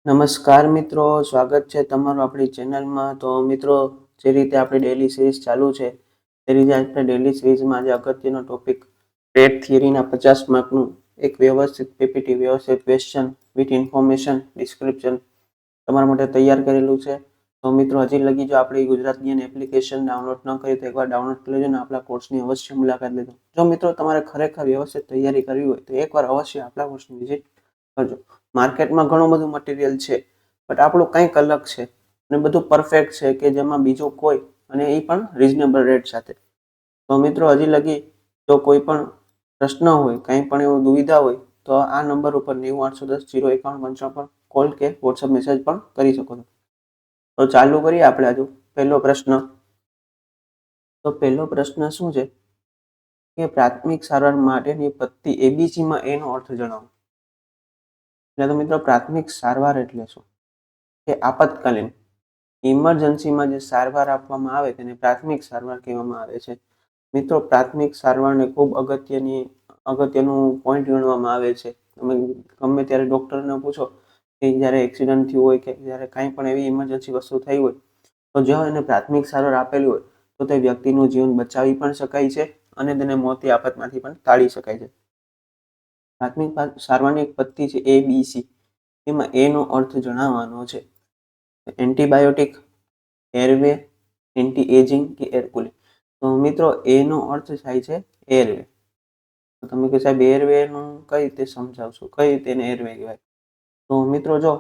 નમસ્કાર મિત્રો, સ્વાગત છે તમારું આપણી ચેનલમાં. તો મિત્રો, જે રીતે આપણી ડેલી સિરીઝ ચાલુ છે તે રીતે આપણે ડેલી સિરીઝમાં આજે અગત્યનો ટોપિક ટેટ થિયરીના 50 માર્કનું એક વ્યવસ્થિત પીપીટી વ્યવસ્થિત ક્વેશ્ચન વિથ ઇન્ફોર્મેશન ડિસ્ક્રિપ્શન તમારા માટે તૈયાર કરેલું છે. તો મિત્રો, હજી લગી જો આપણી ગુજરાત જ્ઞાન એપ્લિકેશન ડાઉનલોડ ન કરી તો એકવાર ડાઉનલોડ કરી લેજો અને આપણા કોર્સની અવશ્ય મુલાકાત લેજો. જો મિત્રો તમારે ખરેખર વ્યવસ્થિત તૈયારી કરવી હોય તો એકવાર અવશ્ય આપણા કોર્સની વિઝિટ કરજો. માર્કેટમાં ઘણું બધું મટીરિયલ છે, બટ આપણું કંઈક અલગ છે અને બધું પરફેક્ટ છે કે જેમાં બીજું કોઈ, અને એ પણ રિઝનેબલ રેટ સાથે. તો મિત્રો, હજી લગી જો કોઈ પણ પ્રશ્ન હોય, કંઈ પણ એવું દુવિધા હોય તો આ નંબર ઉપર 9810 05155 પર કોલ કે વોટ્સઅપ મેસેજ પણ કરી શકો છો. તો ચાલુ કરીએ આપણે આજે પહેલો પ્રશ્ન. તો પહેલો પ્રશ્ન શું છે કે પ્રાથમિક સારવાર માટેની પદ્ધતિ એબીસીમાં એનો અર્થ જણાવો. એટલે તો મિત્રો, પ્રાથમિક સારવાર એટલે શું? કે આપાતકાલીન ઇમરજન્સીમાં જે સારવાર આપવામાં આવે તેને પ્રાથમિક સારવાર કહેવામાં આવે છે. મિત્રો, પ્રાથમિક સારવારને ખૂબ અગત્યનું પોઈન્ટ ગણવામાં આવે છે. તમે ગમે ત્યારે ડૉક્ટરને પૂછો કે જ્યારે એક્સિડન્ટ થયું હોય કે જ્યારે કાંઈ પણ એવી ઇમરજન્સી વસ્તુ થઈ હોય તો જો એને પ્રાથમિક સારવાર આપેલી હોય તો તે વ્યક્તિનું જીવન બચાવી પણ શકાય છે અને તેને મોતી આફતમાંથી પણ ટાળી શકાય છે. પ્રાથમિક સારવારની એક પદ્ધતિ છે ABC. એમાં એનો અર્થ જણાવવાનો છે એન્ટીબાયોટિક, એરવે, એન્ટી એજિંગ કે એર કુલિંગ. તો મિત્રો, એનો અર્થ થાય છે એરવે. તો તમે કહો સાહેબ એરવેનું કઈ રીતે સમજાવશો, કઈ રીતે એને એરવે કહેવાય? તો મિત્રો, જો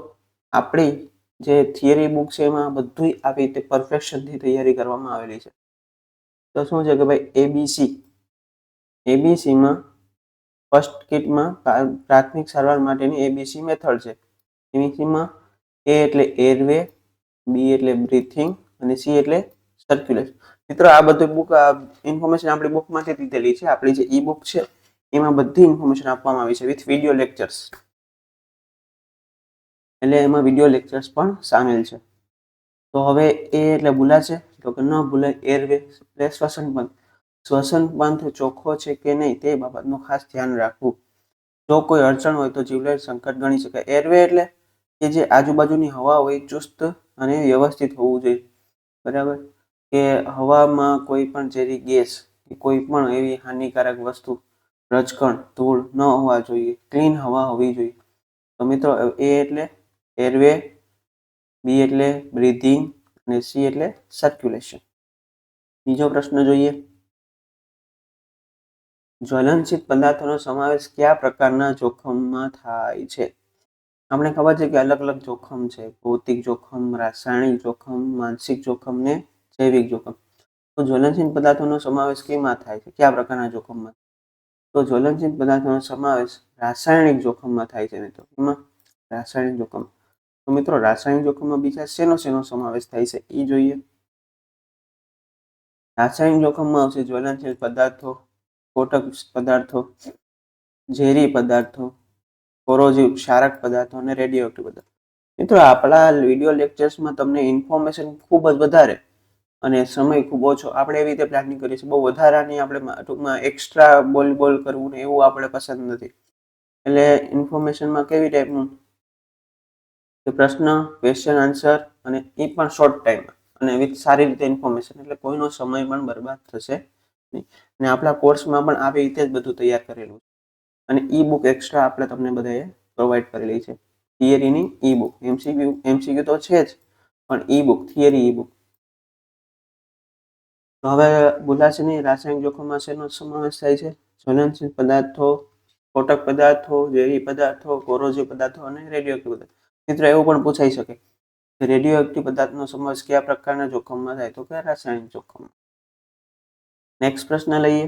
આપણી જે થિયરી બુક છે એમાં બધું આવી રીતે પરફેક્શનથી તૈયારી કરવામાં આવેલી છે. તો શું છે કે ભાઈ એબીસીમાં ફર્સ્ટ કિટમાં પ્રાથમિક સારવાર માટેની એબીસી મેથડ છે. એબીસીમાં એ એટલે એરવે, બી એટલે બ્રીથિંગ અને સી એટલે સર્ક્યુલેશન. મિત્રો, આ બધું બુક ઇન્ફોર્મેશન આપણી બુકમાંથી લીધેલી છે. આપણી જે ઈ બુક છે એમાં બધી ઇન્ફોર્મેશન આપવામાં આવી છે વિથ વિડીયો લેક્ચર્સ. એટલે એમાં વિડીયો લેક્ચર્સ પણ સામેલ છે. તો હવે એ એટલે ભૂલાશે તો કે ન ભૂલાય. એરવે એટલે શ્વસન પંથ. શ્વસન પંથ ચોખ્ખો છે કે નહીં તે બાબતનું ખાસ ધ્યાન રાખવું. જો કોઈ અડચણ હોય તો જીવલેણ સંકટ ગણી શકાય. એરવે એટલે કે જે આજુબાજુની હવા હોય ચુસ્ત અને વ્યવસ્થિત હોવું જોઈએ. બરાબર? કે હવામાં કોઈ પણ ઝેરી ગેસ કે કોઈ પણ એવી હાનિકારક વસ્તુ, રજકણ, ધૂળ ન હોવા જોઈએ. ક્લીન હવા હોવી જોઈએ. તો મિત્રો, એ એટલે એરવે, બી એટલે બ્રીથિંગ અને સી એટલે સર્ક્યુલેશન. બીજો પ્રશ્ન જોઈએ. જ્વલનશીલ પદાર્થોનો સમાવેશ કયા પ્રકારના જોખમમાં થાય છે? આપણે ખબર છે કે અલગ અલગ જોખમ છે. ભૌતિક જોખમ, રાસાયણિક જોખમ, માનસિક જોખમ ને જૈવિક જોખમ. તો જ્વલનશીલ પદાર્થોનો સમાવેશ કેમાં થાય છે? કયા પ્રકારના જોખમમાં? તો જ્વલનશીલ પદાર્થોનો સમાવેશ રાસાયણિક જોખમમાં થાય છે. મિત્રો, એમાં રાસાયણિક જોખમ. તો મિત્રો, રાસાયણિક જોખમમાં બીજા શેનો સમાવેશ થાય છે એ જોઈએ. રાસાયણિક જોખમમાં આવશે જ્વલનશીલ પદાર્થો, સ્ફોટક પદાર્થો, ઝેરી પદાર્થો, કોરોઝિવ ક્ષારક પદાર્થો અને રેડિયોએક્ટિવ પદાર્થો. મિત્રો, આપણા વિડીયો લેક્ચર્સમાં તમને ઇન્ફોર્મેશન ખૂબ જ વધારે અને સમય ખૂબ ઓછો. આપણે એવી રીતે પ્લાનિંગ કરીએ છીએ. બહુ વધારાની આપણે ટૂંકમાં એક્સ્ટ્રા બોલ કરવું ને એવું આપણે પસંદ નથી. એટલે ઇન્ફોર્મેશનમાં કેવી ટાઈપનું કે પ્રશ્ન, ક્વેશ્ચન આન્સર અને એ પણ શોર્ટ ટાઈમમાં અને વિથ સારી રીતે ઇન્ફોર્મેશન. એટલે કોઈનો સમય પણ બરબાદ થશે નહીં. અને આપણા કોર્સમાં પણ આવી રીતે જ બધું તૈયાર કરેલું છે. અને ઈ બુક એક્સ્ટ્રા આપણે તમને બધાએ પ્રોવાઈડ કરેલી છે. થિયરીની ઈ બુક. એમસીક્યુ તો છે જ, પણ e book, theory e book. તો હવે ભૂલાશે નહીં, રાસાયણિક જોખમમાં શેનો સમાવેશ થાય છે? જ્વલનશીલ પદાર્થો, સ્ફોટક પદાર્થો, ઝેરી પદાર્થો, કોરોઝિવ પદાર્થો અને રેડિયોએક્ટિવ પદાર્થો. મિત્રો, એવું પણ પૂછાઈ શકે રેડિયોએક્ટિવ પદાર્થનો સમાવેશ કયા પ્રકારના જોખમમાં થાય? તો કે રાસાયણિક જોખમમાં. નેક્સ્ટ પ્રશ્ન લઈએ.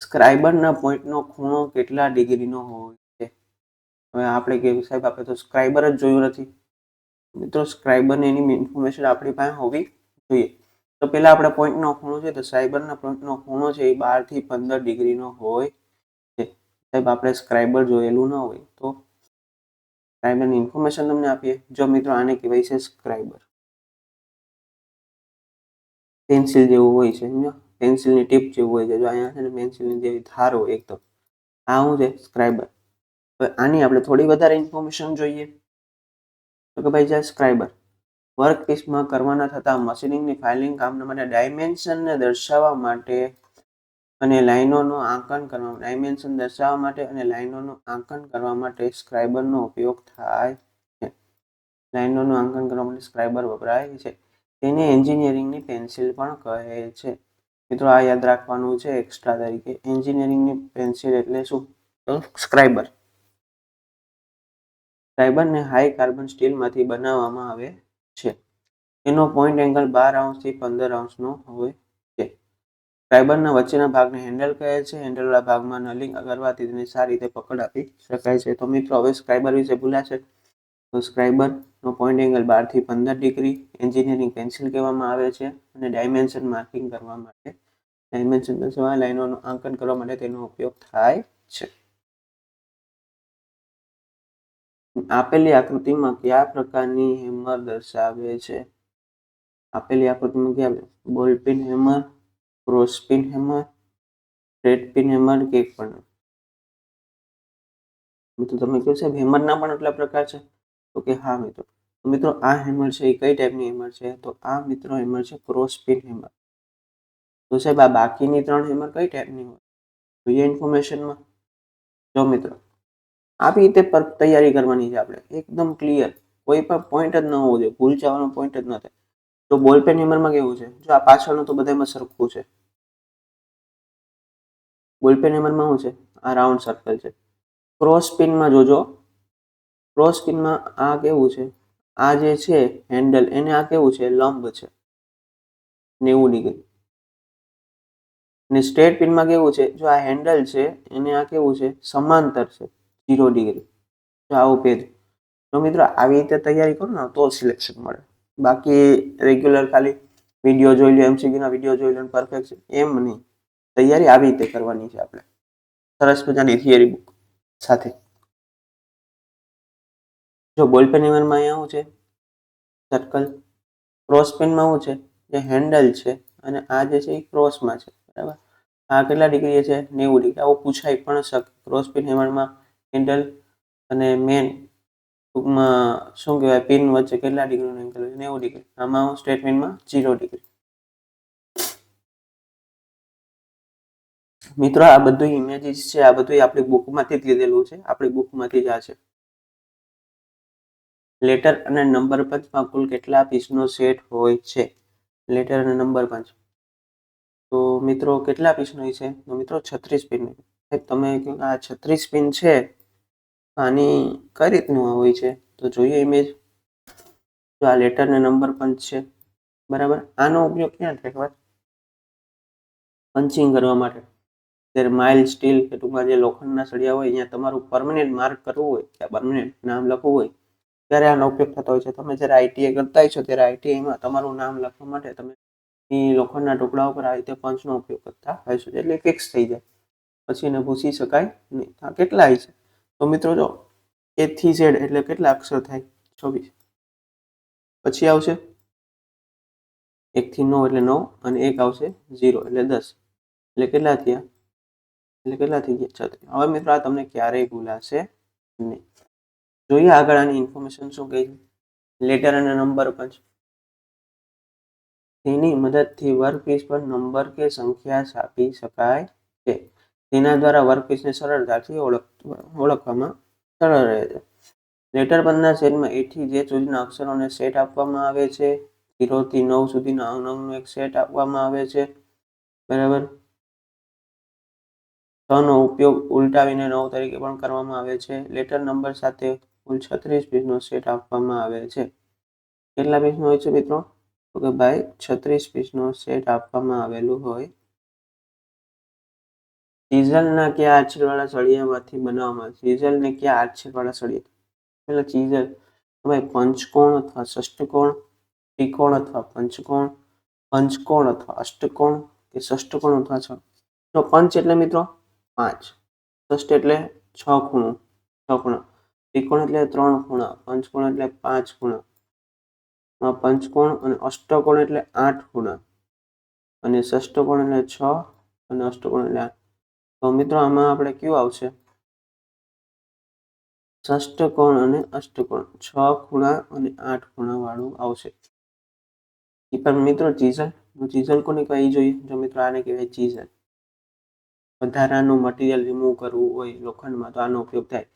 સ્ક્રાઇબરના પોઈન્ટનો ખૂણો કેટલા ડિગ્રીનો હોય છે? હવે આપણે કહેવું સાહેબ આપણે તો સ્ક્રાઇબર જ જોયું નથી. મિત્રો, સ્ક્રાઇબરની એની ઇન્ફોર્મેશન આપણી પાસે હોવી જોઈએ. તો પહેલા આપણે પોઈન્ટનો ખૂણો છે તો સ્ક્રાઇબરના પોઈન્ટનો ખૂણો છે એ 12 થી 15 ડિગ્રીનો હોય છે. સાહેબ આપણે સ્ક્રાઇબર જોયેલું ન હોય તો સ્ક્રાઇબરની ઇન્ફોર્મેશન તમને આપીએ. જો મિત્રો, આને કહેવાય છે સ્ક્રાઇબર. પેન્સિલ જેવું હોય છે, સમજો, પેન્સિલની ટીપ જેવું હોય છે. જો અહીંયા છે ને પેન્સિલની જેવી ધાર હોય એકદમ. આ શું છે? સ્ક્રાઇબર. હવે આની આપણે થોડી વધારે ઇન્ફોર્મેશન જોઈએ. તો કે ભાઈ છે સ્ક્રાઇબર. વર્કપીસમાં કરવાના થતા મશીનિંગની ફાઇલિંગ કામના માટે ડાયમેન્શનને દર્શાવવા માટે અને લાઇનોનું આંકન કરવા ડાયમેન્શન દર્શાવવા માટે અને લાઇનોનું આંકન કરવા માટે સ્ક્રાઇબરનો ઉપયોગ થાય છે. લાઇનોનું આંકન કરવા માટે સ્ક્રાઇબર વપરાય છે. તેને એન્જિનિયરિંગની પેન્સિલ પણ કહે છે. મિત્રો આ યાદ રાખવાનું છે એક્સ્ટ્રા તરીકે. એન્જિનિયરિંગની પેન્સિલ એટલે શું? તો સ્ક્રાઇબર. સ્ક્રાઇબરને હાઈ કાર્બન સ્ટીલમાંથી બનાવવામાં આવે છે. એનો પોઇન્ટ એંગલ 12 અંશથી 15 અંશનો હોય છે. સ્ક્રાઇબરના વચ્ચેના ભાગને હેન્ડલ કહે છે. હેન્ડલવાળા ભાગમાં નલિંગ કરવાથી તેને સારી રીતે પકડ આપી શકાય છે. તો મિત્રો હવે સ્ક્રાઇબર વિશે ભૂલાશે. તો સ્ક્રાઇબરનો પોઇન્ટ એંગલ 12 થી 15 ડિગ્રી એન્જિનિયરિંગ પેન્સિલ કહેવામાં આવે છે અને ડાયમેન્શન માર્કિંગ કરવા માટે ડાયમેન્શન દર્શાવવા લાઇનોનું આંકન કરવા માટે તેનો ઉપયોગ થાય છે. આપેલી આકૃતિમાં કયા પ્રકારની હેમર દર્શાવે છે? આપેલી આકૃતિમાં કયા ball peen hammer, cross peen hammer, thread peen hammer કે પણ મિત્રો તમે કહો સાહેબ હેમરના પણ એટલા પ્રકાર છે? તો કે હા મિત્રો. મિત્રો આ હેમર છે એ કઈ ટાઈપની હેમર છે? તો આ મિત્રો હેમર છે ક્રોસપિન હેમર. તો સાહેબ આ બાકીની 3 હેમર કઈ ટાઈપની હોય? જોઈએ ઇન્ફોર્મેશનમાં. જો મિત્રો આવી રીતે તૈયારી કરવાની છે આપણે એકદમ ક્લિયર. કોઈ પણ પોઈન્ટ જ ન હોવો જોઈએ. ભૂલ જવાનો પોઈન્ટ જ ન થાય. તો બોલપેન હેમરમાં કેવું છે? જો આ પાછળનું તો બધામાં સરખું છે. બોલપેન હેમરમાં શું છે? આ રાઉન્ડ સર્કલ છે. ક્રોસ પિનમાં જોજો. ક્રોસ પિનમાં આ કેવું છે? આ જે છે હેન્ડલ એને આ કેવું છે? લંબ છે 90 ડિગ્રી. અને સ્ટ્રેટ પિનમાં કેવું છે? જો આ હેન્ડલ છે એને આ કેવું છે? સમાંતર છે 0 ડિગ્રી. તો આવું પેજ. તો મિત્રો આવી રીતે તૈયારી કરો ને તો સિલેક્શન મળે. બાકી રેગ્યુલર ખાલી વિડીયો જોઈ લો, એમસીક્યુના વિડીયો જોઈ લો પરફેક્ટ છે એમ નહીં. તૈયારી આવી રીતે કરવાની છે આપણે સરસ મજાની થિયરી બુક સાથે. જો બોલપેન હેમરમાં અહીંયા શું છે? સર્કલ. ક્રોસ પેનમાં શું છે? જે હેન્ડલ છે અને આ જે છે એ ક્રોસમાં છે. બરાબર. આ કેટલા ડિગ્રી છે? 90 ડિગ્રી. આવું પૂછાય પણ શકે. ક્રોસ પેન હેમરમાં હેન્ડલ અને મેન ટૂંકમાં શું કહેવાય પિન વચ્ચે કેટલા ડિગ્રીનો એંગલ હોય? 90 ડિગ્રી. આમાં સ્ટ્રેટ પિનમાં 0 ડિગ્રી. મિત્રો આ બધું ઇમેજીસ છે આ બધું આપણી બુકમાંથી જ લીધેલું છે. આપણી બુકમાંથી જ આ છે. લેટર અને નંબર પંચમાં કુલ કેટલા પીસનો સેટ હોય છે? લેટર અને નંબર પંચ. તો મિત્રો કેટલા પીસનો હોય છે? તો મિત્રો 36 પિન. તમે આ 36 પિન છે આની કઈ રીતનું હોય છે? તો જોઈએ ઇમેજ. તો આ લેટર અને નંબર પંચ છે. બરાબર. આનો ઉપયોગ ક્યાં થાય ખબર? પંચિંગ કરવા માટે. ત્યારે માઇલ સ્ટીલ કે ટૂંકમાં જે લોખંડના સળિયા હોય અહીંયા તમારું પરમનન્ટ માર્ક કરવું હોય કે પરમનન્ટ નામ લખવું હોય ત્યારે આનો ઉપયોગ થતો હોય છે. તમે જ્યારે આઈટીઆઈ કરતા હોય છો ત્યારે આઈટીઆઈમાં તમારું નામ લખવા માટે તમે એ લોખંડના ટુકડા ઉપર આ રીતે પંચનો ઉપયોગ કરતા હોય છે. એટલે ફિક્સ થઈ જાય. પછી એને ભૂસી શકાય નહીં. આ કેટલા છે? તો મિત્રો જો A થી Z એટલે કેટલા અક્ષર થાય? 24. પછી આવશે 1 થી 9 એટલે 9 અને 1 આવશે 0 એટલે 10. એટલે કેટલા થયા? એટલે કેટલા થઈ ગયા? 36. હવે મિત્રો આ તમને ક્યારેય ભૂલાશે નહીં. જોઈએ આગળ આની ઇન્ફોર્મેશન શું કહે છે? લેટર અને નંબર પંચ. તેની મદદથી વર્કપીસ પર નંબર કે સંખ્યા છાપી શકાય છે. તેના દ્વારા વર્કપીસને સરળતાથી ઓળખવામાં સરળ રહે છે. લેટર પરના સેટમાં A થી Z સુધીના અક્ષરોને સેટ આપવામાં આવે છે. 0 થી 9 સુધીના અંકનો એક સેટ આપવામાં આવે છે. બરાબર. 6 નો ઉપયોગ ઉલટાવીને 9 તરીકે પણ કરવામાં આવે છે. લેટર નંબર સાથે કુલ 36 પીસનો સેટ આપવામાં આવે છે. કેટલા પીસનો હોય છે મિત્રો? તો કે ભાઈ 36 પીસનો સેટ આપવામાં આવેલું હોય. ચીઝલના કયા આછેડવાળા સળિયામાંથી બનાવવામાં આવે? ચીઝલને કયા આછેડવાળા સળિયા? એટલે ચીઝલ ભાઈ પંચકોણ અથવા ષષ્ઠકોણ, ત્રિકોણ અથવા પંચકોણ, પંચકોણ અથવા અષ્ટકોણ કે ષષ્ઠકોણ અથવા છ. તો પંચ એટલે મિત્રો 5, ષષ્ઠ એટલે 6 ખૂણો, 6 ખૂણા, ત્રિકોણ એટલે 3 ખૂણા, પંચકોણ એટલે 5 ખૂણા, પંચકોણ અને અષ્ટકોણ એટલે 8 ખૂણા અને ષષ્ઠકોણ એટલે 6 અને અષ્ટકોણ એટલે 8. તો મિત્રો આમાં આપણે કયું આવશે? ષષ્ઠકોણ અને અષ્ટકોણ 6 ખૂણા અને 8 ખૂણા વાળું આવશે. એ પણ મિત્રો ચીઝલ કોને કહી જોઈએ? જો મિત્રો આને કહેવાય ચીઝલ. વધારાનું મટીરિયલ રિમૂવ કરવું હોય લોખંડમાં તો આનો ઉપયોગ થાય.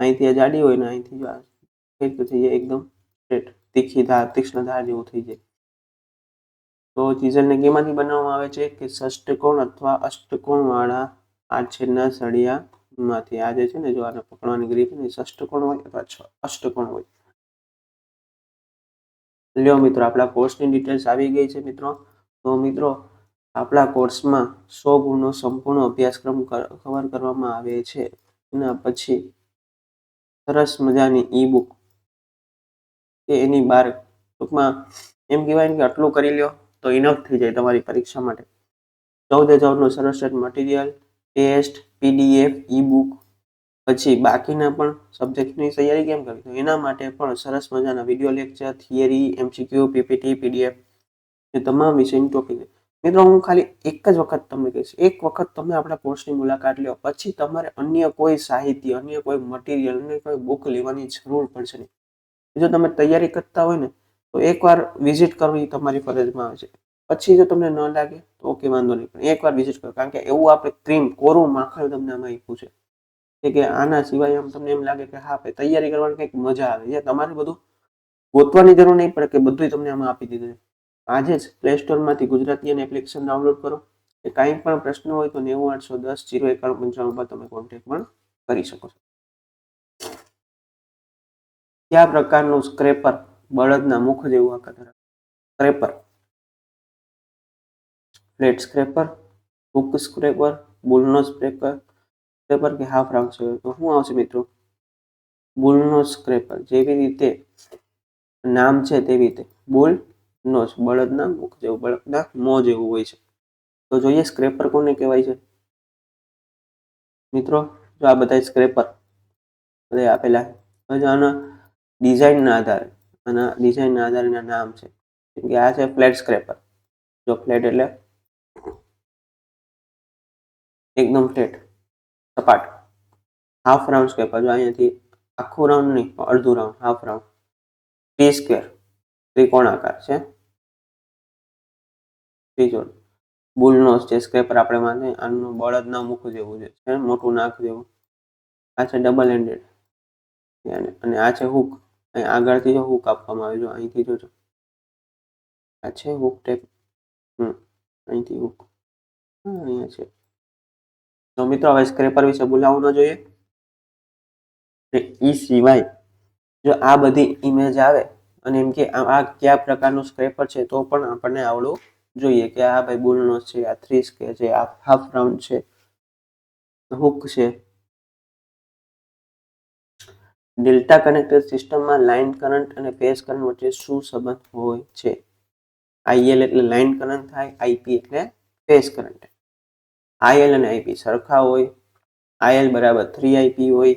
અહીંથી જાડી હોય ને અહીંથી થઈ જાય એકદમ સ્ટ્રેટ, તીક્ષ્ણ ધાર જેવું થઈ જાય. તો ચીઝલને કેમાંથી બનાવવામાં આવે છે કે ષષ્ઠકોણ અથવા અષ્ટકોણ વાળા આડછેદના સળિયામાંથી. આ જે છે ને, જો આને પકડવાની ગ્રીપ ને ષષ્ઠકોણ હોય અથવા અષ્ટકોણ હોય. લ્યો મિત્રો, આપણા કોર્સની ડિટેલ્સ આવી ગઈ છે મિત્રો. તો મિત્રો, આપણા કોર્સમાં 100 ગુણનો સંપૂર્ણ અભ્યાસક્રમ કવર કરવામાં આવે છે. એના પછી સરસ મજાની ઈ બુક કે એની બહાર, ટૂંકમાં એમ કહેવાય ને કે આટલું કરી લ્યો તો ઇનફ થઈ જાય તમારી પરીક્ષા માટે. 14 સરસ set material, test, PDF, e book. પછી બાકીના પણ સબ્જેક્ટની તૈયારી કેમ કરવી, તો એના માટે પણ સરસ મજાના video lecture, theory, MCQ, PPT, PDF, એ તમામ વિષયની ટોપિક. મિત્રો, હું ખાલી એક જ વખત તમને કહીશ, એક વખત તમે આપણા કોર્સની મુલાકાત લો, પછી તમારે અન્ય કોઈ સાહિત્ય, અન્ય કોઈ મટીરિયલ, અન્ય કોઈ બુક લેવાની જરૂર પડશે નહીં. જો તમે તૈયારી કરતા હોય ને, તો એકવાર વિઝિટ કરવી તમારી ફરજમાં આવે છે. પછી જો તમને ન લાગે તો ઓકે, વાંધો નહીં, પણ એકવાર વિઝિટ કરો. કારણ કે એવું આપણે કોરું માખણ તમને આમાં આપ્યું છે કે આના સિવાય આમ તમને એમ લાગે કે હા ભાઈ, તૈયારી કરવાની કંઈક મજા આવે છે. તમારે બધું ગોતવાની જરૂર નહીં પડે કે બધું તમને આમાં આપી દીધું છે. આજે જ પ્લે સ્ટોરમાંથી ગુજરાતી અને એપ્લિકેશન ડાઉનલોડ કરો. કે કાંઈ પણ પ્રશ્ન હોય તો 9810 09195 પર તમે કોન્ટેક્ટ પણ કરી શકો છો. કયા પ્રકારનું સ્ક્રેપર બળદના મુખ જેવું આકાર ધરાવે? Scraper, flat scraper, hook scraper, bull nose scraper કે હાફ રાઉન્ડ સ્ક્રેપર? તો શું આવશે મિત્રો? Bull nose scraper. જેવી રીતે નામ છે તેવી રીતે બુલ નોઝ, બળદના મુખ જેવું, બળદના મોં જેવું હોય છે. તો જોઈએ સ્ક્રેપર કોને કહેવાય છે મિત્રો? જો આ બધા સ્ક્રેપર આપેલા આના ડિઝાઇનના આધારે નામ છે. કે આ છે ફ્લેટ સ્ક્રેપર. જો ફ્લેટ એટલે એકદમ ફ્લેટ, સપાટ. હાફ રાઉન્ડ સ્ક્રેપર, જો અહીંયાથી આખું રાઉન્ડ નહીં, અડધું round, half round. T square, ત્રિકોણાકાર છે. ત્રીજો બુલનોઝ છે સ્ક્રેપર, આપણે માને આનું બળદના મુખ જેવું છે, મોટું નાક જેવું. આ છે ડબલ એન્ડેડ, અને આ છે હુક. અહીં આગળથી જો હુક આપવામાં આવે, જો અહીંથી જોજો, આ છે હુક ટાઈપ. અહીંથી હુક અહીંયા છે. તો મિત્રો, હવે સ્ક્રેપર વિશે બોલાવવું ન જોઈએ. એ સિવાય જો આ બધી ઇમેજ આવે અને એમ કે આ કયા પ્રકારનું સ્ક્રેપર છે, તો પણ આપણને આવડવું જોઈએ કે આ ભાઈ બુલનો છે, આ થ્રી સ્ક્વેર છે, આ હાફ રાઉન્ડ છે, હુક છે. ડેલ્ટા કનેક્ટેડ સિસ્ટમમાં લાઇન કરંટ અને ફેઝ કરંટ વચ્ચે શું સંબંધ હોય છે? આઈએલ એટલે લાઇન કરંટ થાય, આઈપી એટલે ફેઝ કરંટ. આઈએલ અને આઈપી સરખા હોય, આઈએલ બરાબર 3 હોય,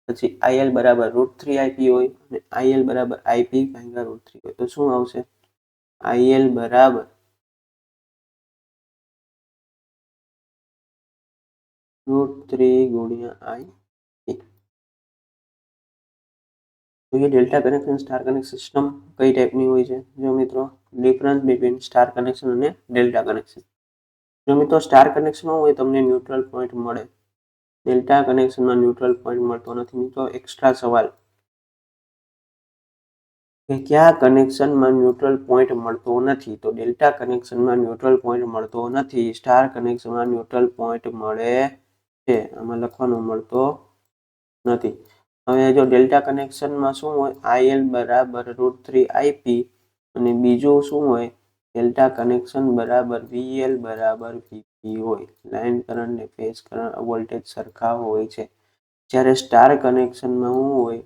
પછી આઈએલ બરાબર √3 હોય, અને આઈએલ બરાબર આઈપી ભાગ્યા √3 હોય. તો શું આવશે? આઈએલ બરાબર √3 ગુણ્યા આઈપી. તો એ delta connection star connection system કઈ ટાઈપની હોય છે? જો મિત્રો, ડિફરન્સ બિટવીન સ્ટાર કનેક્શન અને ડેલ્ટા કનેક્શન. જો મિત્રો, સ્ટાર કનેક્શનમાં હોય તમને ન્યુટ્રલ પોઈન્ટ મળે, ડેલ્ટા કનેક્શનમાં ન્યુટ્રલ પોઈન્ટ મળતો નથી. મિત્રો, એક્સ્ટ્રા સવાલ કે કયા કનેક્શનમાં ન્યુટ્રલ પોઈન્ટ મળતો નથી? તો ડેલ્ટા કનેક્શનમાં ન્યુટ્રલ પોઈન્ટ મળતો નથી, સ્ટાર કનેક્શનમાં ન્યુટ્રલ પોઈન્ટ મળે છે. આમાં લખવાનું મળતો નથી. હવે જો ડેલ્ટા કનેક્શનમાં શું હોય? આઈએલ બરાબર √3 આઈપી, અને બીજું શું હોય? ડેલ્ટા કનેક્શન બરાબર વીએલ બરાબર વીપી હોય. લાઇન કરંટ ને ફેઝ કરંટ વોલ્ટેજ સરખા હોય છે. જ્યારે સ્ટાર કનેક્શનમાં શું હોય?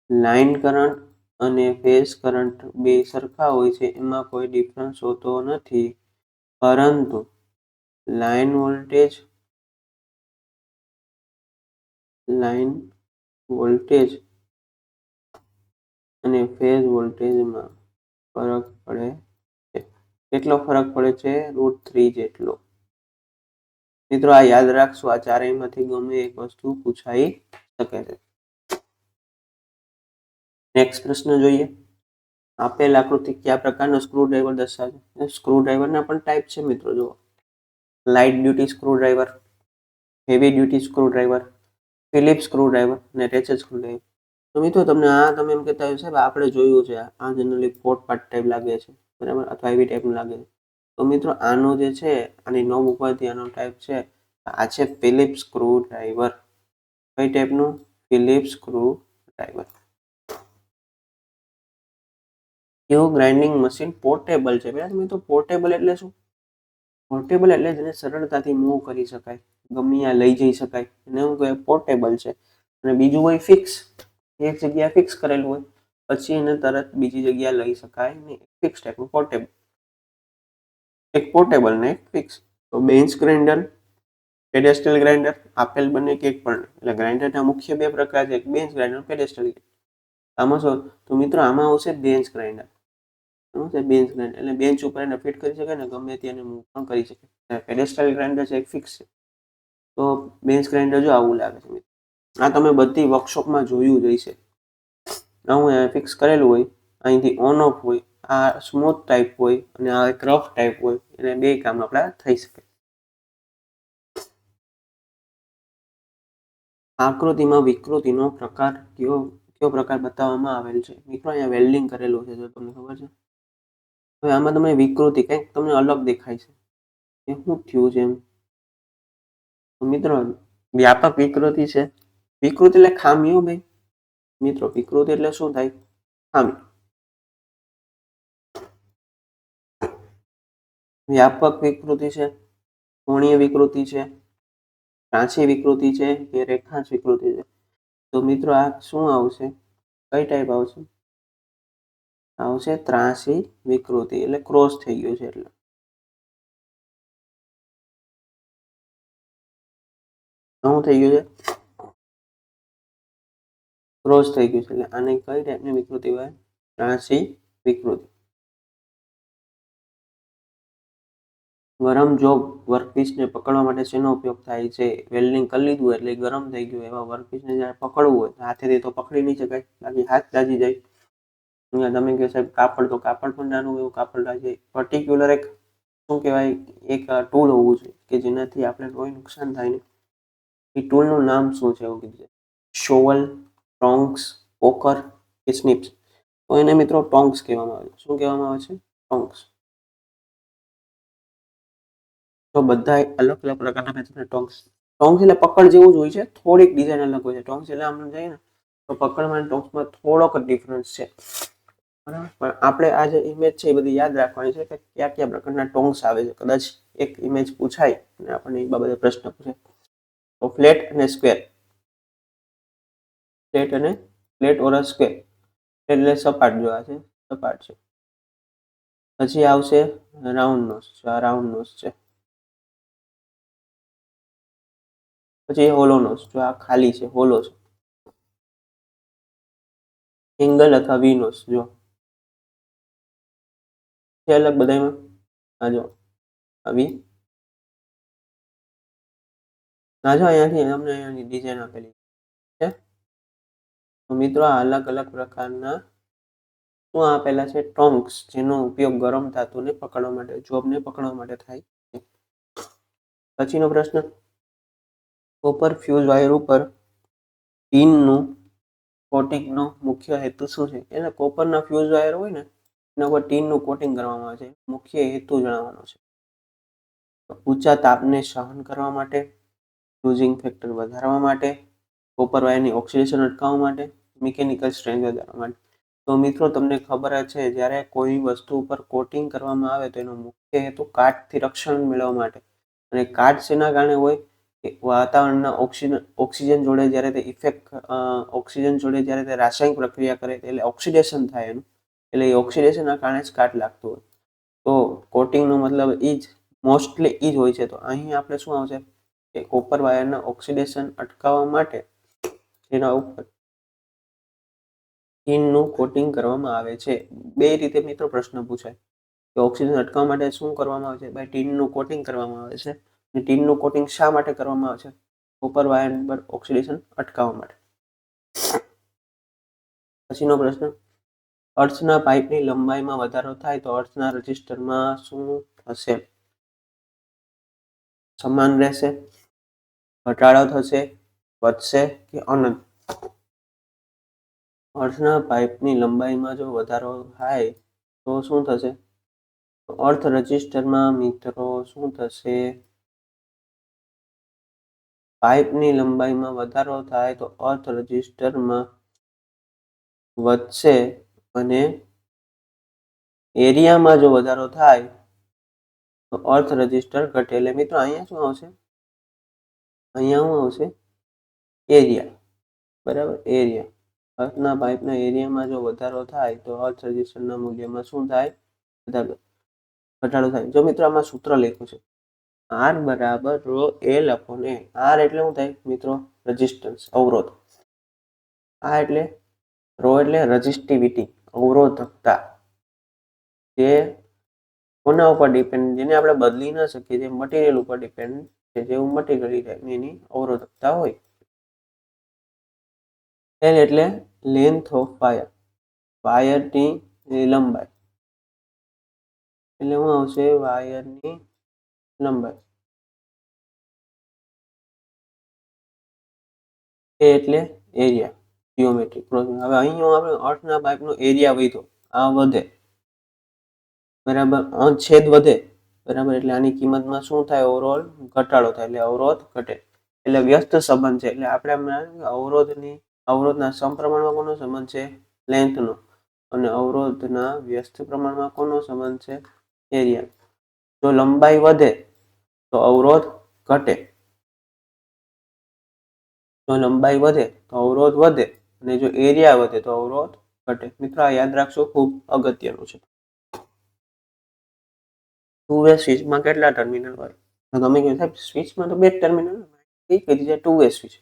લાઇન કરંટ અને ફેઝ કરંટ બે સરખા હોય છે, એમાં કોઈ ડિફરન્સ હોતો નથી, પરંતુ લાઇન વોલ્ટેજ અને ફેઝ વોલ્ટેજમાં ફરક પડે છે. કેટલો ફરક પડે છે? √3 જેટલો. મિત્રો આ યાદ રાખશું, આ ચારેયમાંથી ગમે એક વસ્તુ પૂછાઈ શકે છે. નેક્સ્ટ પ્રશ્ન જોઈએ. આપેલ આકૃતિ કયા પ્રકારનો સ્ક્રૂડ્રાઈવર દર્શાવે છે? સ્ક્રૂડ્રાઈવરના પણ ટાઈપ છે મિત્રો. જુઓ, light duty screwdriver, heavy duty screwdriver, Phillips screwdriver અને રેચેટ સ્ક્રૂડ્રાઈવર. તો મિત્રો તમને આ તમે એમ કહેતા હોય છે આપણે જોયું છે, આ જનરલી ફોર્ટ પાર્ટ ટાઈપ લાગે છે, બરાબર, અથવા એવી ટાઈપનું લાગે છે. તો મિત્રો આનો જે છે, આની નોબ ઉપરથી આનો ટાઈપ છે, આ છે ફિલિપ્સ સ્ક્રૂડ્રાઈવર. કઈ ટાઈપનું? Phillips screwdriver. એવું ગ્રાઇન્ડિંગ મશીન પોર્ટેબલ છે. મિત્રો પોર્ટેબલ એટલે શું? પોર્ટેબલ એટલે જેને સરળતાથી મૂવ કરી શકાય, ગમે ત્યાં લઈ જઈ શકાય, એને શું કહેવાય? પોર્ટેબલ છે. અને બીજું હોય ફિક્સ, એક જગ્યાએ ફિક્સ કરેલું હોય, પછી એને તરત બીજી જગ્યાએ લઈ શકાય નહીં. ફિક્સ ટાઈપનું પોર્ટેબલ. એક પોર્ટેબલ ને એક ફિક્સ. તો બેન્ચ ગ્રાઇન્ડર, પેડેસ્ટલ ગ્રાઇન્ડર, આપેલ બંને કે એક પણ. એટલે ગ્રાઇન્ડરના મુખ્ય બે પ્રકાર છે, એક બેન્ચ ગ્રાઇન્ડર, પેડેસ્ટલ ગ્રાઇન્ડર. આમાં શું? તો મિત્રો આમાં આવશે બેન્ચ ગ્રાઇન્ડર. શું છે? બેન્ચ ગ્રાઇન્ડર એટલે બેન્ચ ઉપર એને ફિટ કરી શકાય ને ગમે ત્યાં મૂવ પણ કરી શકાય. પેડેસ્ટલ ગ્રાઇન્ડર છે એક ફિક્સ છે. તો બેન્ચ ગ્રાઇન્ડર જો આવું લાગે છે. આ તમે બધી વર્કશોપમાં જોયું જ હશે. આવું ફિક્સ કરેલું હોય, અહીંથી ઓન ઓફ હોય, આ સ્મૂથ ટાઈપ હોય અને આ એક રફ ટાઈપ હોય, એટલે બે કામ આપણા થઈ શકે. આકૃતિમાં વિકૃતિનો પ્રકાર કયો પ્રકાર બતાવવામાં આવેલ છે? મિત્રો અહીંયા વેલ્ડિંગ કરેલું છે, જો તમને ખબર છે. હવે આમાં તમને વિકૃતિ કંઈક તમને અલગ દેખાય છે, એ શું થયું છે એમ? મિત્રો વ્યાપક વિકૃતિ છે. વિકૃતિ એટલે ખામીઓ ભાઈ. મિત્રો વિકૃતિ એટલે શું થાય? ખામી. વ્યાપક વિકૃતિ છે, કોણીય વિકૃતિ છે, ત્રાંસી વિકૃતિ છે કે રેખાંશ વિકૃતિ છે? તો મિત્રો આ શું આવશે? કઈ ટાઈપ આવશે? આવશે ત્રાંસી વિકૃતિ, એટલે ક્રોસ થઈ ગયું છે. એટલે શું થઈ ગયું છે? ક્રોસ થઈ ગયું છે. એટલે આને કઈ ટાઈપની વિકૃતિ હોય? ત્રાંસી વિકૃતિ. ગરમ જોબ વર્કપીસને પકડવા માટે શેનો ઉપયોગ થાય છે? વેલ્ડિંગ કરી લીધું એટલે ગરમ થઈ ગયું, એવા વર્કપીસને જ્યારે પકડવું હોય હાથેથી તો પકડી નહીં શકાય, બાકી હાથ દાજી જાય. અહીંયા તમે કહો સાહેબ કાપડ, તો કાપડ પણ નાનું એવું કાપડ દાજી. પર્ટિક્યુલર એક શું કહેવાય, એક ટૂલ હોવું જોઈએ કે જેનાથી આપણે કોઈ નુકસાન થાય નહીં. એ ટૂલનું નામ શું છે એવું કીધું છે? શોવલ, ટોંગ્સ, પોકર કે સ્નિપ્સ? તો એને મિત્રો ટોંગ્સ કહેવામાં આવે છે. શું કહેવામાં આવે છે? ટોંગ્સ. તો બધા અલગ અલગ પ્રકારના મેં તમને ટોંગ્સ એટલે પકડ જેવું જ હોય છે, થોડીક ડિઝાઇન અલગ હોય છે. ટોંગ્સ એટલે આમ જઈએ ને તો પકડમાં ટોંગ્સમાં થોડોક જ ડિફરન્સ છે, બરાબર. પણ આપણે આ જે ઇમેજ છે એ બધી યાદ રાખવાની છે કે કયા કયા પ્રકારના ટોંગ્સ આવે છે. કદાચ એક ઇમેજ પૂછાય અને આપણને એ બાબતે પ્રશ્ન પૂછે. તો ફ્લેટ અને સ્ક્વેર. ફ્લેટ ઓર સ્ક્વેર એટલે સપાટ જોવા છે, સપાટ છે. પછી આવશે રાઉન્ડ નોઝ. આ રાઉન્ડ નોઝ છે. પછી હોલો નોઝ, જો આ ખાલી છે, હોલો છે. એંગલ અથવા વી નોઝ, જો છે અલગ બધામાં. આ જો આવી, આ જો અહીંયાથી તમને અહીંયાની ડિઝાઇન આપેલી છે. તો મિત્રો આ અલગ અલગ પ્રકારના શું આપેલા છે? ટોંગ્સ, જેનો ઉપયોગ ગરમ ધાતુને પકડવા માટે, જોબને પકડવા માટે થાય છે. પછીનો પ્રશ્ન, કોપર ફ્યુઝ વાયર ઉપર ટીનનું કોટિંગનો મુખ્ય હેતુ શું છે? એટલે કોપરના ફ્યુઝ વાયર હોય ને એના ઉપર ટીનનું કોટિંગ કરવામાં આવે છે. મુખ્ય હેતુ જણાવવાનો છે. ઊંચા તાપને સહન કરવા માટે, ફ્યુઝિંગ ફેક્ટર વધારવા માટે, કોપર વાયરની ઓક્સિડેશન અટકાવવા માટે, મિકેનિકલ સ્ટ્રેન્થ વધારવા માટે. તો મિત્રો તમને ખબર જ છે, જ્યારે કોઈ વસ્તુ ઉપર કોટિંગ કરવામાં આવે તો એનો મુખ્ય હેતુ કાટથી રક્ષણ મેળવવા માટે. અને કાટ શેના કારણે હોય? વાતાવરણના ઓક્સિજન જોડે જ્યારે તે ઓક્સિજન જોડે જ્યારે તે રાસાયણિક પ્રક્રિયા કરે એટલે ઓક્સિડેશન થાય એનું, એટલે એ ઓક્સિડેશનના કારણે જ કાટ લાગતો હોય. તો કોટિંગનો મતલબ એ જ મોસ્ટલી એ જ હોય છે. તો અહીં આપણે શું આવશે કે કોપર વાયરના ઓક્સિડેશન અટકાવવા માટે એના ઉપર ટીનનું કોટિંગ કરવામાં આવે છે. બે રીતે મિત્રો પ્રશ્ન પૂછાય કે ઓક્સિજન અટકાવવા માટે શું કરવામાં આવે છે? ભાઈ ટીનનું કોટિંગ કરવામાં આવે છે. ટીનનું કોટિંગ શા માટે કરવામાં આવે છે? કોપર વાયર પર ઓક્સિડેશન અટકાવવા માટે. પછીનો પ્રશ્ન, અર્થના પાઇપની લંબાઈમાં વધારો થાય તો અર્થના રજિસ્ટરમાં શું થશે? સમાન રહેશે, ઘટાડો થશે, વધશે કે અનંત? અર્થના પાઇપની લંબાઈમાં જો વધારો થાય તો શું થશે? અર્થ રજિસ્ટરમાં મિત્રો શું થશે? પાઇપની લંબાઈમાં વધારો થાય તો અર્થ રજિસ્ટરમાં વધશે અને એરિયામાં જો વધારો થાય તો અર્થ રજિસ્ટર ઘટે. એટલે મિત્રો અહીંયા શું આવશે? અહીંયા શું આવશે? એરિયા. બરાબર, એરિયા. અર્થના પાઇપના એરિયામાં જો વધારો થાય તો અર્થ રજિસ્ટરના મૂલ્યમાં શું થાય? ઘટાડો થાય. જો મિત્રો આમાં સૂત્ર લખ્યું છે, R બરાબર રો એલ અપોન એ. R એટલે શું થાય મિત્રો? રેઝિસ્ટન્સ, અવરોધ. આ એટલે રો એટલે રેઝિસ્ટિવિટી, અવરોધકતા. જે કોના ઉપર ડિપેન્ડ, જેને આપણે બદલી ન શકીએ, જે મટીરિયલ ઉપર ડિપેન્ડ છે, જેવું મટીરિયલ થાય એની અવરોધકતા હોય. એલ એટલે લેન્થ ઓફ વાયર, વાયરની લંબાઈ. એટલે શું આવશે? વાયરની લંબાઈ. એ એટલે એરિયા, જીઓમેટ્રિક પ્રોસેસ. હવે અહીંયા આપણે અર્થના પાઇપનો એરિયા વધ્યો, આ વધે, બરાબર, છેદ વધે, બરાબર, એટલે આની કિંમતમાં શું થાય? ઓવરઓલ ઘટાડો થાય, એટલે અવરોધ ઘટે. એટલે વ્યસ્ત સંબંધ છે. એટલે આપણે અવરોધના સમપ્રમાણમાં કોનો સંબંધ છે? લેન્થનો. અને અવરોધના વ્યસ્ત પ્રમાણમાં કોનો સંબંધ છે? એરિયા. જો લંબાઈ વધે તો અવરોધ ઘટે, જો લંબાઈ વધે તો અવરોધ વધે, અને જો એરિયા વધે તો અવરોધ ઘટે. મિત્રો આ યાદ રાખશો, ખૂબ અગત્યનું છે. ટુ વે સ્વિચમાં કેટલા ટર્મિનલ હોય? તમે કહો સાહેબ સ્વિચમાં તો બે ટર્મિનલ, કઈ કીધી છે ટુ વે સ્વિચ?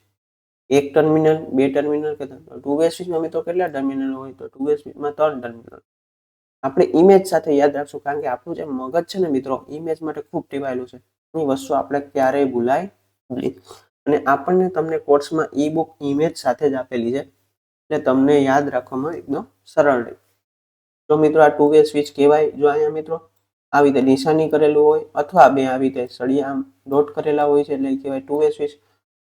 એક ટર્મિનલ, બે ટર્મિનલ કે ટુ વે સ્વિચમાં મિત્રો કેટલા ટર્મિનલ હોય? તો ટુ વે સ્વિચમાં 3 ટર્મિનલ. આપણે ઇમેજ સાથે યાદ રાખશું, કારણ કે આપણું જે મગજ છે ને મિત્રો, ઇમેજ માટે ખૂબ ટેવાયેલું છે. એ વસ્તુ આપણે ક્યારેય ભૂલાય નહીં. અને આપણને તમને કોર્સમાં ઈ બુક ઇમેજ સાથે જ આપેલી છે, એટલે તમને યાદ રાખવામાં એકદમ સરળ રહે. તો મિત્રો આ ટુ વે સ્વિચ કહેવાય. જો અહીંયા મિત્રો આવી રીતે નિશાની કરેલું હોય, અથવા બે આવી રીતે સળિયા ડોટ કરેલા હોય છે, એટલે કહેવાય two way switch.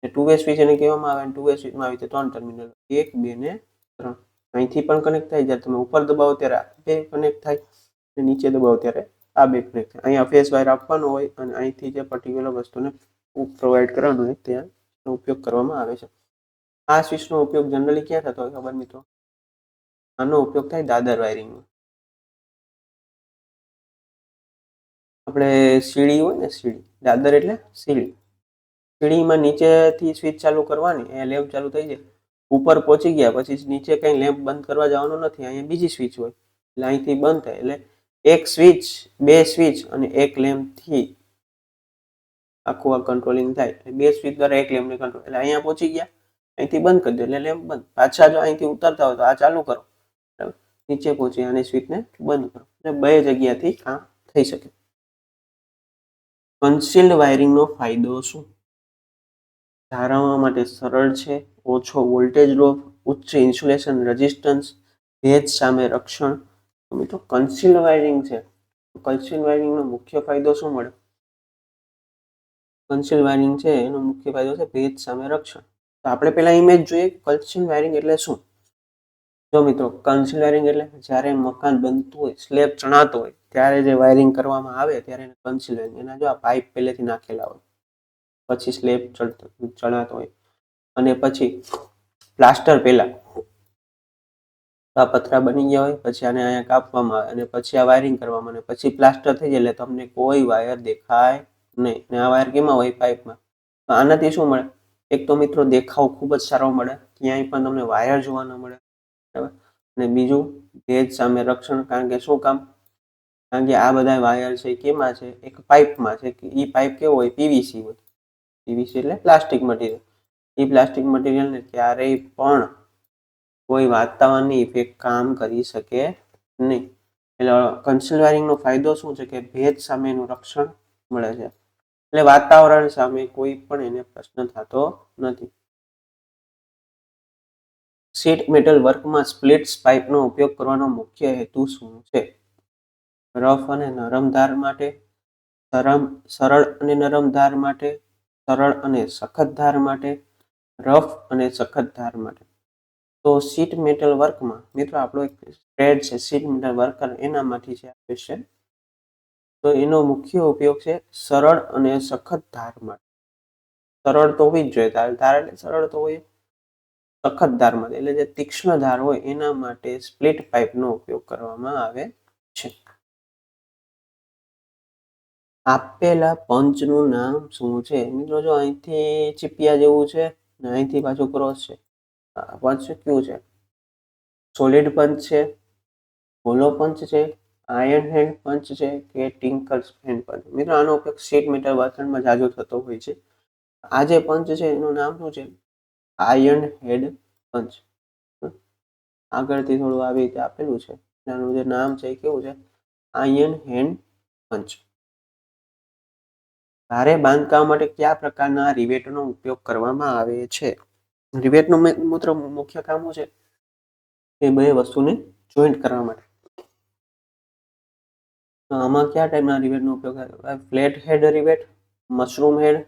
Two way switch એને કહેવામાં આવે. ટુ વે સ્વિચમાં આવી રીતે 3 ટર્મિનલ, 1, 2 ને 3. અહીંથી પણ કનેક્ટ થાય, જ્યારે તમે ઉપર દબાવો ત્યારે આ બે કનેક્ટ થાય, અને નીચે દબાવો ત્યારે આ બે કનેક્ટ થાય. અહીંયા ફેસ વાયર આપવાનો હોય, અને અહીંથી જે પર્ટિક્યુલર વસ્તુને પ્રોવાઈડ કરવાનું હોય ત્યાં ઉપયોગ કરવામાં આવે છે. આ સ્વિચનો ઉપયોગ જનરલી ક્યાં થતો હોય ખબર મિત્રો? આનો ઉપયોગ થાય દાદર વાયરિંગમાં. આપણે સીડી હોય ને, સીડી, દાદર એટલે સીડી. સીડીમાં નીચેથી સ્વિચ ચાલુ કરવાની, એ લેમ્પ ચાલુ થઈ જાય. ઉપર પહોંચી ગયા પછી નીચે કંઈ લેમ્પ બંધ કરવા જવાનું નથી, અહીંયા બીજી સ્વિચ હોય, એટલે અહીંથી બંધ થાય. એટલે એક સ્વિચ, બે સ્વિચ અને એક લેમ્પથી આખું આ કંટ્રોલિંગ થાય. એટલે બે સ્વિચ દ્વારા એક લેમ્પને કંટ્રોલ. એટલે અહીંયા પહોંચી ગયા, અહીંથી બંધ કરી દો એટલે લેમ્પ બંધ. પાછા જો અહીંથી ઉતરતા હોય તો આ ચાલુ કરો, બરાબર, નીચે પહોંચી અને સ્વિચને બંધ કરો. એટલે બે જગ્યાથી કામ થઈ શકે. કન્સીલ્ડ વાયરિંગનો ફાયદો શું? ધારવા માટે સરળ છે, ઓછો વોલ્ટેજ ડ્રોપ, ઉચ્ચ ઇન્સ્યુલેશન રેઝિસ્ટન્સ, ભેજ સામે રક્ષણ. મિત્રો કન્સીલ્ડ વાયરિંગ છે, કન્સીલ્ડ વાયરિંગનો મુખ્ય ફાયદો શું મળે? કન્સીલ્ડ વાયરિંગ છે એનો મુખ્ય ફાયદો છે ભેજ સામે રક્ષણ. તો આપણે પહેલા ઇમેજ જોઈએ, કન્સીલ્ડ વાયરિંગ એટલે શું? જો મિત્રો કન્સીલ્ડ વાયરિંગ એટલે જ્યારે મકાન બનતું હોય, સ્લેબ ચણાતો હોય, ત્યારે જે વાયરિંગ કરવામાં આવે ત્યારે એને કન્સીલ્ડ વાયરિંગ. એના જો આ પાઇપ પહેલેથી નાખેલા હોય, પછી સ્લેબ ચણાતો હોય, અને પછી પ્લાસ્ટર પહેલા આ પથરા બની ગયા હોય, પછી આને અહીંયા કાપવામાં આવે, અને પછી આ વાયરિંગ કરવામાં આવે, પછી પ્લાસ્ટર થઈ જાય એટલે તમને કોઈ વાયર દેખાય નહીં. અને આ વાયર કેમાં હોય? પાઇપમાં. તો આનાથી શું મળે? એક તો મિત્રો દેખાવ ખૂબ જ સારો મળે, ક્યાંય પણ તમને વાયર જોવા ન મળે, બરાબર. અને બીજું ભેજ સામે રક્ષણ. કારણ કે શું કામ? કારણ કે આ બધા વાયર છે કેમાં છે? એક પાઇપમાં છે. એ પાઇપ કેવો હોય? પીવીસી હોય. પીવીસી એટલે પ્લાસ્ટિક મટીરિયલ. એ પ્લાસ્ટિક મટીરિયલને ક્યારેય પણ કોઈ વાતાવરણની ઇફેક્ટ કામ કરી શકે નહીં. એટલે કન્સીલ્ડ વાયરિંગનો ફાયદો શું છે? કે ભેજ સામેનું રક્ષણ મળે છે. એટલે વાતાવરણ સામે કોઈ પણ એને પ્રશ્ન થતો નથી. શીટ મેટલ વર્કમાં સ્પ્લિટ્સ પાઇપનો ઉપયોગ કરવાનો મુખ્ય હેતુ શું છે? રફ અને નરમ ધાર માટે, સરળ અને નરમ ધાર માટે, સરળ અને સખત ધાર માટે, રફ અને સખત ધાર માટે. તો શીટ મેટલ વર્કમાં મિત્રો આપણો એક સ્પ્રેડ છે શીટ મેટલ વર્કર, એનામાંથી છે આ ક્વેશ્ચન. તો એનો મુખ્ય ઉપયોગ છે સરળ અને સખત ધાર માટે. સરળ તો હોવી જ જોઈએ, ધાર એટલે સરળ તો હોય, સખત ધાર માટે એટલે જે તીક્ષ્ણ ધાર હોય એના માટે સ્પ્લિટ પાઇપનો ઉપયોગ કરવામાં આવે છે. આપેલા પંચનું નામ શું છે? મિત્રો જો અહીંથી ચીપિયા જેવું છે ને અહીંથી પાછું ક્રોસ છે. પંચ કયું છે? સોલિડ પંચ છે, હોલો પંચ છે, આયર્ન હેન્ડ પંચ છે કે ટિંકર્સ હેન્ડ પંચ? મિત્રો આનો ઉપયોગ શીટ મેટલ વર્તનમાં જાજો થતો હોય છે. આ જે પંચ છે એનું નામ શું છે? આયર્ન હેડ પંચ. આગળથી થોડું આવી રીતે આપેલું છે, એનું જે નામ છે એ કેવું છે? આયર્ન હેન્ડ પંચ. ભારે બાંધકામ માટે કયા પ્રકારના રિવેટનો ઉપયોગ કરવામાં આવે છે? રિવેટનું મુખ્ય કામ શું છે? એ બે વસ્તુને જોઈન્ટ કરવા માટે. તો આમાં કયા ટાઈપના રિવેટનો ઉપયોગ થાય? ફ્લેટ હેડ રિવેટ, મશરૂમ હેડ,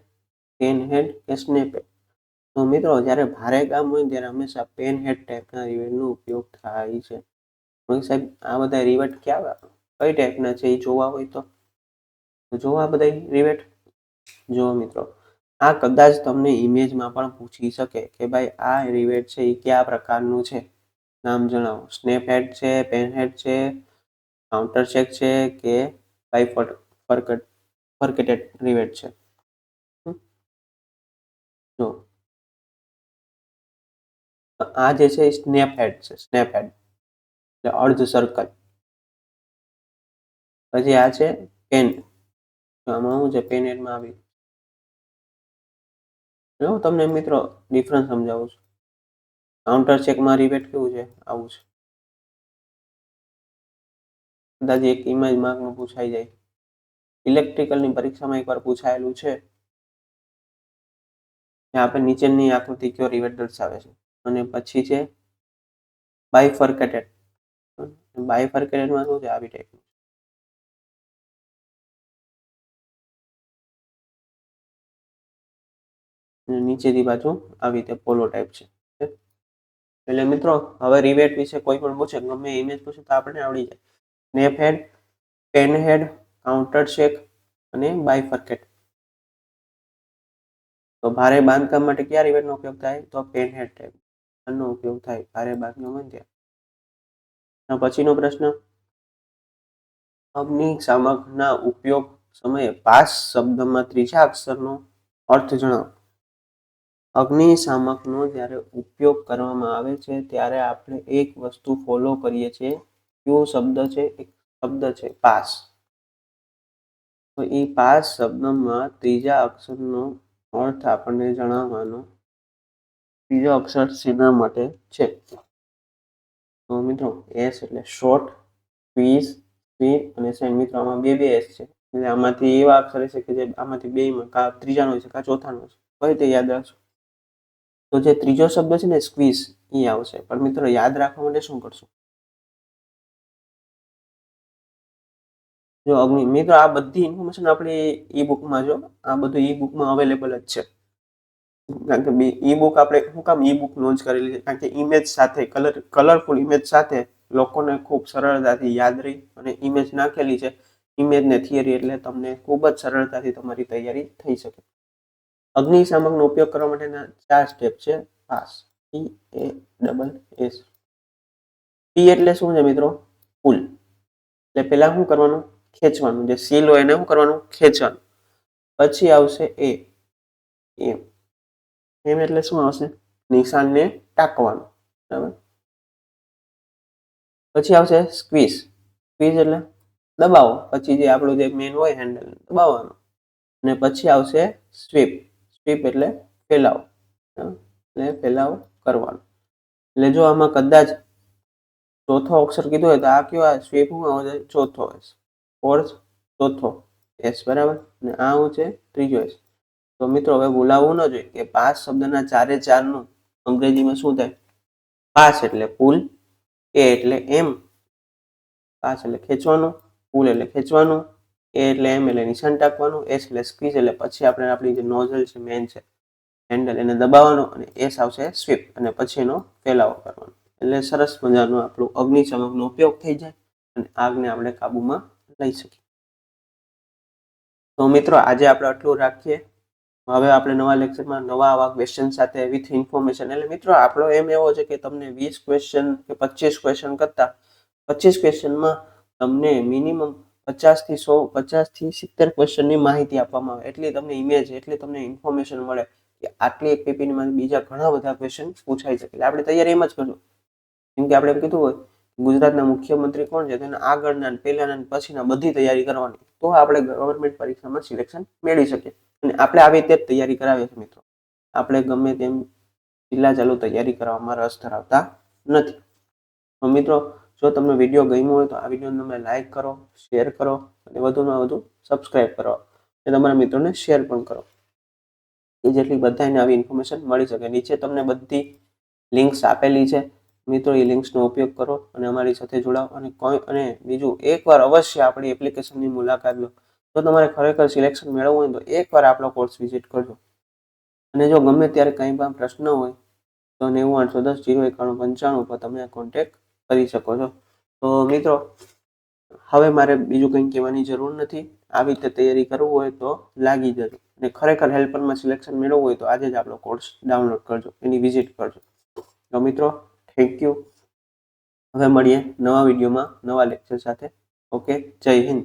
પેન હેડ કે સ્નેપ હેડ? તો મિત્રો જ્યારે ભારે કામ હોય ત્યારે હંમેશા પેન હેડ ટાઈપના રિવેટનો ઉપયોગ થાય છે. સાહેબ આ બધા રિવેટ કઈ ટાઈપના છે એ જોવા હોય તો જોવા બધા રિવેટ. જો મિત્રો આ કદાચ તમને ઇમેજમાં પણ પૂછી શકે કે ભાઈ આ રિવેટ છે એ કયા પ્રકારનું છે, નામ જણાવો. સ્નેપ હેડ છે, પેન હેડ છે, કાઉન્ટર ચેક છે કે બાયફર્કેટેડ રિવેટ છે? જો આ જે છે સ્નેપ હેડ છે, સ્નેપ હેડ એટલે અર્ધ સર્કલ. પછી આ છે પેન, આમાં શું છે? પેન હેડમાં આવી હું તમને મિત્રો ડિફરન્સ સમજાવું છું. કાઉન્ટર ચેકમાં રિવેટ કેવું છે? આવું છે. કદાચ એક ઇમેજ માર્કમાં પૂછાઈ જાય. ઇલેક્ટ્રિકલની પરીક્ષામાં એકવાર પૂછાયેલું છે. આપણે નીચેની આકૃતિ કયો રિવેટ દર્શાવે છે? અને પછી છે બાયફર્કેટેડ. બાયફર્કેટેડમાં શું છે? આવી ટાઈપનું. નીચેથી બાજુ આવી રીતે પોલો ટાઈપ છે. એટલે મિત્રો હવે રિવેટ વિશે કોઈ પણ પૂછે, ગમે ઇમેજ પૂછે તો આપણે આવડી જાય. સ્નેપ હેડ, પેન હેડ, કાઉન્ટર ચેક અને બાયફર્કેટ. તો ભારે બાંધકામ માટે કયા રિવેટનો ઉપયોગ થાય? તો પેન હેડ ટાઈપ નો ઉપયોગ થાય ભારે બાંધકામ હોય ત્યાં. પછીનો પ્રશ્ન, અગ્નિશામકના ઉપયોગ સમયે પાસ શબ્દમાં ત્રીજા અક્ષરનો અર્થ જણાવો. અગ્નિશામકનો જ્યારે ઉપયોગ કરવામાં આવે છે ત્યારે આપણે એક વસ્તુ ફોલો કરીએ છીએ. કયો શબ્દ છે? એક શબ્દ છે પાસ. તો એ પાસ શબ્દમાં ત્રીજા અક્ષરનો અર્થ આપણને જણાવવાનો. ત્રીજો અક્ષર શેના માટે છે? તો મિત્રો એસ એટલે શોર્ટ, સ્ક્વીઝ, સ્વીટ અને સેન્ડ. મિત્રો આમાં બે એસ છે. એટલે આમાંથી એવા અક્ષર છે કે જે આમાંથી બેમાં કા ત્રીજાનો છે કા ચોથાનો છે. કઈ રીતે યાદ રાખશો? તો જે ત્રીજો શબ્દ છે ને સ્ક્વીઝ એ આવશે. પણ મિત્રો યાદ રાખવા માટે શું કરશું? જો અગ્નિ, મિત્રો આ બધી ઇન્ફોર્મેશન આપણે ઈ બુકમાં જો આ બધું ઈ બુકમાં અવેલેબલ જ છે. કારણ કે ઈ બુક આપણે શું કામ ઈ બુક લોન્ચ કરેલી છે? કારણ કે ઇમેજ સાથે કલરફુલ ઇમેજ સાથે લોકોને ખૂબ સરળતાથી યાદ રહી અને ઇમેજ નાખેલી છે. ઇમેજ ને થિયરી એટલે તમને ખૂબ જ સરળતાથી તમારી તૈયારી થઈ શકે. અગ્નિશામકનો ઉપયોગ કરવા માટેના 4 સ્ટેપ છે. Pass, PASS. પી એટલે શું છે મિત્રો? પુલ. એટલે પહેલા શું કરવાનું? ખેંચવાનું. જે સીલ હોય એને શું કરવાનું? ખેંચવાનું. પછી આવશે એ, એમ એટલે શું આવશે? નિશાનને ટાંકવાનું. બરાબર. પછી આવશે સ્ક્વીઝ. સ્ક્વીઝ એટલે દબાવો. પછી જે આપણું જે મેન હોય હેન્ડલ દબાવવાનું. અને પછી આવશે સ્વીપ. સ્વીપ એટલે ફેલાવો. એટલે ફેલાવો કરવાનો. એટલે જો આમાં કદાચ ચોથો અક્ષર કીધો હોય તો આ કયો સ્વીપ શું આવે? ચોથો ફોર્થ ચોથો. એસ બરાબર, અને આ શું છે ત્રીજો એસ. તો મિત્રો હવે બોલાવવું ન જોઈએ કે પાસ શબ્દના ચારે ચારનું અંગ્રેજીમાં શું થાય? પાસ એટલે પુલ, એ એટલે એમ, પાસ એટલે ખેંચવાનું, પુલ એટલે ખેંચવાનું, એ એટલે એમ એટલે નિશાન ટાંકવાનું, એસ એટલે સ્ક્વીઝ એટલે પછી આપણે આપણી જે નોઝલ છે મેન છે હેન્ડલ એને દબાવવાનો, અને એસ આવશે સ્વીપ અને પછી એનો ફેલાવો કરવાનો. એટલે સરસ મજાનો આપણું અગ્નિશમકનો ઉપયોગ થઈ જાય અને આગને આપણે કાબુમાં લઈ શકીએ. તો મિત્રો આજે આપણે આટલું રાખીએ. હવે આપણે નવા લેક્ચરમાં નવા આવા ક્વેશ્ચન સાથે વિથ ઇન્ફોર્મેશન, એટલે મિત્રો આપણો એમ એવો છે કે તમને 20 ક્વેશ્ચન કે 25 ક્વેશ્ચન કરતા 25 ક્વેશ્ચનમાં તમને મિનિમમ 50 થી 100, 50 થી 70 ક્વેશ્ચનની માહિતી આપવામાં આવે, એટલી તમને ઇમેજ, એટલી તમને ઇન્ફોર્મેશન મળે કે આટલી એક પેપીમાં બીજા ઘણા બધા ક્વેશ્ચન પૂછાઈ શકે. એટલે આપણે તૈયારી એમ જ કરજો. કેમ કે આપણે એમ કીધું હોય ગુજરાતના મુખ્યમંત્રી કોણ છે તેના આગળના, પહેલાના, પછીના બધી તૈયારી કરવાની, તો આપણે ગવર્મેન્ટ પરીક્ષામાં સિલેક્શન મેળવી શકીએ. અને આપણે આવી રીતે જ તૈયારી કરાવીએ છીએ મિત્રો. આપણે ગમે તેમ જિલ્લા ચાલુ તૈયારી કરવામાં રસ ધરાવતા નથી. તો મિત્રો જો તમને વિડીયો ગમ્યો હોય તો આ વિડીયોને તમે લાઈક કરો, શેર કરો અને વધુમાં વધુ સબસ્ક્રાઈબ કરો અને તમારા મિત્રોને શેર પણ કરો કે જેટલી બધાને આવી ઇન્ફોર્મેશન મળી શકે. નીચે તમને બધી લિંક્સ આપેલી છે મિત્રો, એ લિંક્સનો ઉપયોગ કરો અને અમારી સાથે જોડાઓ. અને બીજું એકવાર અવશ્ય આપણી એપ્લિકેશનની મુલાકાત લો. જો તમારે ખરેખર સિલેક્શન મેળવવું હોય તો એકવાર આપણો કોર્સ વિઝિટ કરજો. અને જો ગમે ત્યારે કંઈ પણ પ્રશ્ન હોય તો 9810 09195 પર તમે કોન્ટેક્ટ કરી શકો છો. તો મિત્રો હવે મારે બીજું કંઈ કહેવાની જરૂર નથી. આવી રીતે તૈયારી કરવું હોય તો લાગી જજો. અને ખરેખર હેલ્પરમાં સિલેક્શન મેળવવું હોય તો આજે જ આપણો કોર્સ ડાઉનલોડ કરજો, એની વિઝિટ કરજો. તો મિત્રો થેન્ક યુ. હવે મળીએ નવા વિડીયોમાં નવા લેક્ચર સાથે. ઓકે, જય હિન્દ.